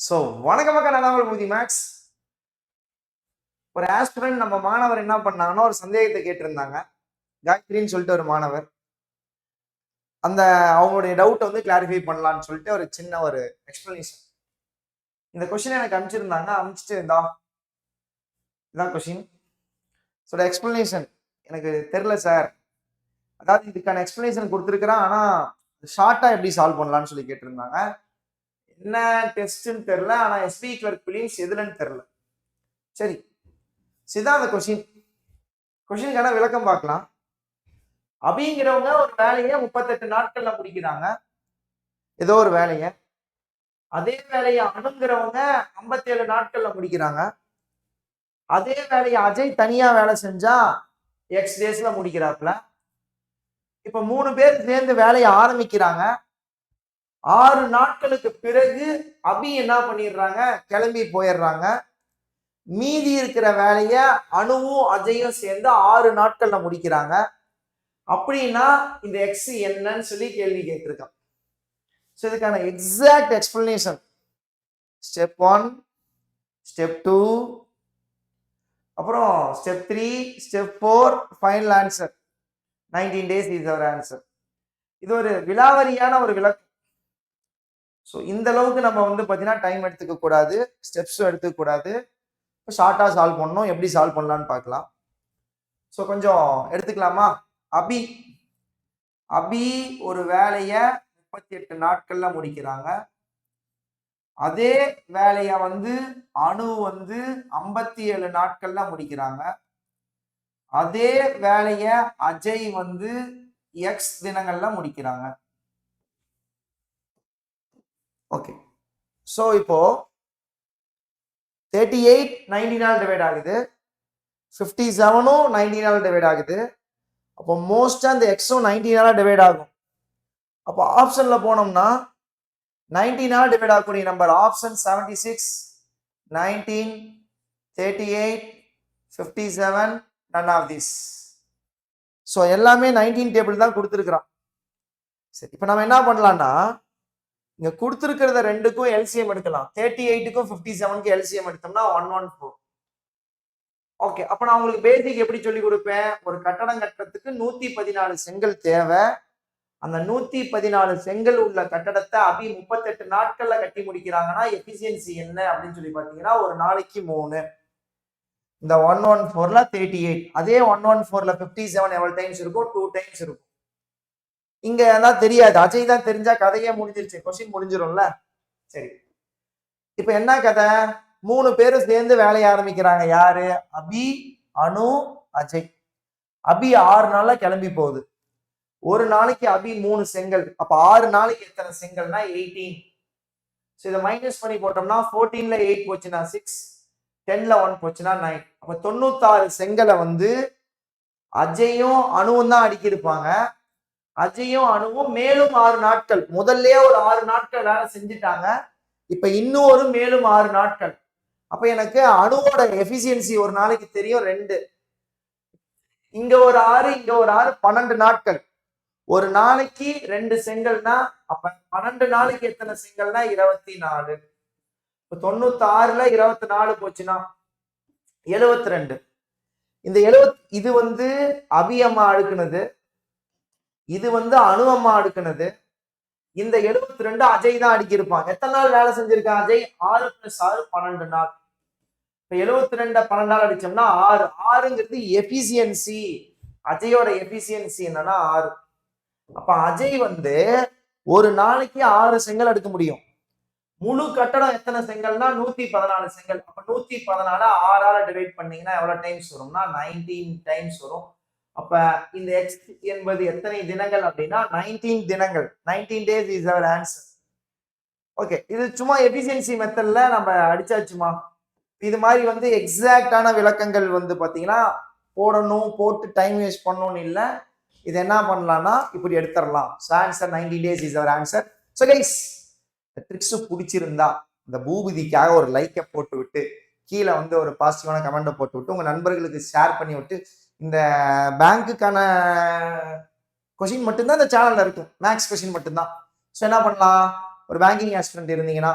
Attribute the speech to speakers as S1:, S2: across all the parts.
S1: So வணக்கம் மக்கள், நான் பூதி மேக்ஸ். ஒரு ஆஸ்பிரண்ட் நம்ம மாணவர் என்ன பண்ணாங்கன்னா ஒரு சந்தேகத்தை கேட்டிருந்தாங்க. காயத்ரின்னு சொல்லிட்டு ஒரு மாணவர் அந்த அவங்களுடைய டவுட்டை வந்து கிளாரிஃபை பண்ணலான்னு சொல்லிட்டு ஒரு சின்ன ஒரு எக்ஸ்பிளனேஷன் இந்த கொஸ்டின் எனக்கு அனுப்பிச்சிருந்தாங்க. அனுப்பிச்சிட்டு இதான் கொஸ்டின். ஸோ எக்ஸ்பிளனேஷன் எனக்கு தெரில சார், அதாவது இதுக்கான எக்ஸ்பிளனேஷன் கொடுத்துருக்குறான், ஆனால் ஷார்ட்டாக எப்படி சால்வ் பண்ணலான்னு சொல்லி கேட்டிருந்தாங்க. என்ன டெஸ்ட்ன்னு தெரில, ஆனால் எஸ்பி கிளர்க் பிலிம்ஸ் எதுலன்னு தெரில. சரி, சிதான் அந்த கொஸ்டினுக்கான விளக்கம் பார்க்கலாம். அபிங்கிறவங்க ஒரு வேலையை 38 நாட்கள்ல முடிக்கிறாங்க, ஏதோ ஒரு வேலையை. அதே வேலையை அணுங்கிறவங்க 57 நாட்கள்ல முடிக்கிறாங்க. அதே வேலையை அஜய் தனியா வேலை செஞ்சா எக்ஸ் டேஸ்ல முடிக்கிறாப்புல. இப்ப 3 பேர் சேர்ந்து வேலையை ஆரம்பிக்கிறாங்க. 6 நாட்களுக்கு பிறகு அபி என்ன பண்ணிடுறாங்க, கிளம்பி போயிடுறாங்க. மீதி இருக்கிற வேலைய அணுவும் அஜயும் சேர்ந்து 6 நாட்கள்ல முடிக்கிறாங்க. அப்படின்னா இந்த எக்ஸ் என்னன்னு சொல்லி கேள்வி கேட்டிருக்கான். ஸோ இதுக்கான எக்ஸாக்ட் எக்ஸ்பிளனேஷன் ஸ்டெப் 1, ஸ்டெப் 2, அப்புறம் step 3, step 4, final answer 19 days is our answer. இது ஒரு விலாவரியான ஒரு விளக்கம். ஸோ இந்த அளவுக்கு நம்ம வந்து பார்த்தீங்கன்னா டைம் எடுத்துக்க கூடாது, ஸ்டெப்ஸும் எடுத்துக்க கூடாது. ஷார்ட்டாக சால்வ் பண்ணணும். எப்படி சால்வ் பண்ணலான்னு பார்க்கலாம். ஸோ கொஞ்சம் எடுத்துக்கலாமா. அபி ஒரு வேலையை 38 நாட்கள்ல முடிக்கிறாங்க. அதே வேலைய வந்து அணு வந்து 57 நாட்கள்ல முடிக்கிறாங்க. அதே வேலைய அஜய் வந்து எக்ஸ் தினங்கள்ல முடிக்கிறாங்க. ஓகே, ஸோ இப்போ 38 19 டிவைட் ஆகுது, 57 19 டிவைட் ஆகுது. அப்போ மோஸ்டா இந்த எக்ஸும் 19 டிவைட் ஆகும். அப்போ ஆப்ஷன்ல போனோம்னா 19 டிவைட் ஆகக்கூடிய number option 76, 19, 38, 57, none of this. So எல்லாமே 19 டேபிள் தான் கொடுத்துருக்குறான். சரி, இப்போ நம்ம என்ன பண்ணலாம்னா இங்க கொடுத்துருக்கிறத ரெண்டுக்கும் எல்சிஎம் எடுக்கலாம். 38க்கும் 57க்கும் எல்சிஎம் எடுத்தோம்னா 114. ஓகே, அப்ப நான் உங்களுக்கு பேசிக் எப்படி சொல்லி கொடுப்பேன். ஒரு கட்டடம் கட்டுறதுக்கு 114 செங்கல் தேவை. அந்த 114 செங்கல் உள்ள கட்டடத்தை அபி 38 நாட்கள்ல கட்டி முடிக்கிறாங்கன்னா எஃபிசியன்சி என்ன அப்படின்னு சொல்லி பாத்தீங்கன்னா ஒரு நாளைக்கு 3. இந்த 114ல 38, அதே 114ல 57 எவ்வளவு டைம்ஸ் இருக்கும், 2 டைம்ஸ் இருக்கும். இங்க எல்லாம் தெரியாது, அஜய் தான் தெரிஞ்சா கதையே முடிஞ்சிருச்சு, கொஸ்டின் முடிஞ்சிரும்ல. சரி, இப்ப என்ன கதை, 3 பேரும் சேர்ந்து வேலையை ஆரம்பிக்கிறாங்க. யாரு, அபி, அனு, அஜய். அபி 6 நாள்ல கிளம்பி போகுது. ஒரு நாளைக்கு அபி 3 செங்கல், அப்ப 6 நாளைக்கு எத்தனை செங்கல்னா 18. ஸோ இதை மைனஸ் பண்ணி போட்டோம்னா 14ல 8 போச்சுன்னா 6, 10ல 1 போச்சுன்னா 9. அப்ப 96 செங்கலை வந்து அஜயும் அணுவும் தான் அடுக்கியிருப்பாங்க. அஜயும் அணுவும் மேலும் 6 நாட்கள், முதல்ல ஒரு 6 நாட்கள் வேலை செஞ்சுட்டாங்க. இப்ப இன்னும் ஒரு மேலும் 6 நாட்கள். அப்ப எனக்கு அணுவோட எஃபிசியன்சி ஒரு நாளைக்கு தெரியும் 2. இங்க ஒரு 6, இங்க ஒரு 6, 12 நாட்கள். ஒரு நாளைக்கு 2 செங்கல்னா அப்ப 12 நாளைக்கு எத்தனை செங்கல்னா 24. இப்ப 96ல 24 போச்சுன்னா 72. இந்த 70 இது வந்து அபி அம்மா அடுக்குனது, இது வந்து அணு அம்மா அடுக்குனது. இந்த 72 அஜய் தான் அடுக்கியிருப்பான். எத்தனை நாள் வேலை செஞ்சிருக்கான் அஜய், 6 + 6 12 நாள். இப்ப 72 12 நாள் அடிச்சோம்னா 6. 6ங்கிறது எஃபிசியன்சி. அஜயோட எஃபிசியன்சி என்னன்னா 6. அப்ப அஜய் வந்து ஒரு நாளைக்கு 6 செங்கல் அடுக்க முடியும். முழு கட்டடம் எத்தனை செங்கல்னா 114 செங்கல். அப்ப 114 6ஆல டிவைட் பண்ணீங்கன்னா எவ்வளவு டைம்ஸ் வரும்னா 19 டைம்ஸ் வரும். அப்ப இந்த எக்ஸ் என்பது எத்தனை தினங்கள் அப்படின்னா 19 தினங்கள். 19 days is our answer. Okay, இது சும்மா எஃபிசியன்சி மெத்தட்ல நம்ம அடிச்சாச்சுமா. இது மாதிரி வந்து எக்ஸாக்டான விளக்கங்கள் வந்து பாத்தீங்கன்னா போடணும், போட்டு டைம் வேஸ்ட் பண்ணணும்னு இல்லை. இது என்ன பண்ணலாம்னா இப்படி எடுத்துடலாம். Answer 19 days is our answer. So guys, இந்த ட்ரிக்ஸ் பிடிச்சிருந்தா இந்த பூபதிக்காக ஒரு லைக்கை போட்டு விட்டு கீழே வந்து ஒரு பாசிட்டிவான கமெண்ட்டை போட்டு விட்டு உங்க நண்பர்களுக்கு ஷேர் பண்ணி விட்டு, இந்த பேங்க்குக்கான கொஸ்டின் மட்டும்தான் இந்த சேனல்ல இருக்கும், மேக்ஸ் கொஸ்டின் மட்டும்தான். ஸோ என்ன பண்ணலாம், ஒரு பேங்கிங் ஆஸ்பிரண்ட் இருந்தீங்கன்னா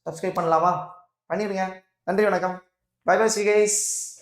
S1: சப்ஸ்கிரைப் பண்ணலாமா? பண்ணிடுங்க. நன்றி, வணக்கம். Bye bye see guys.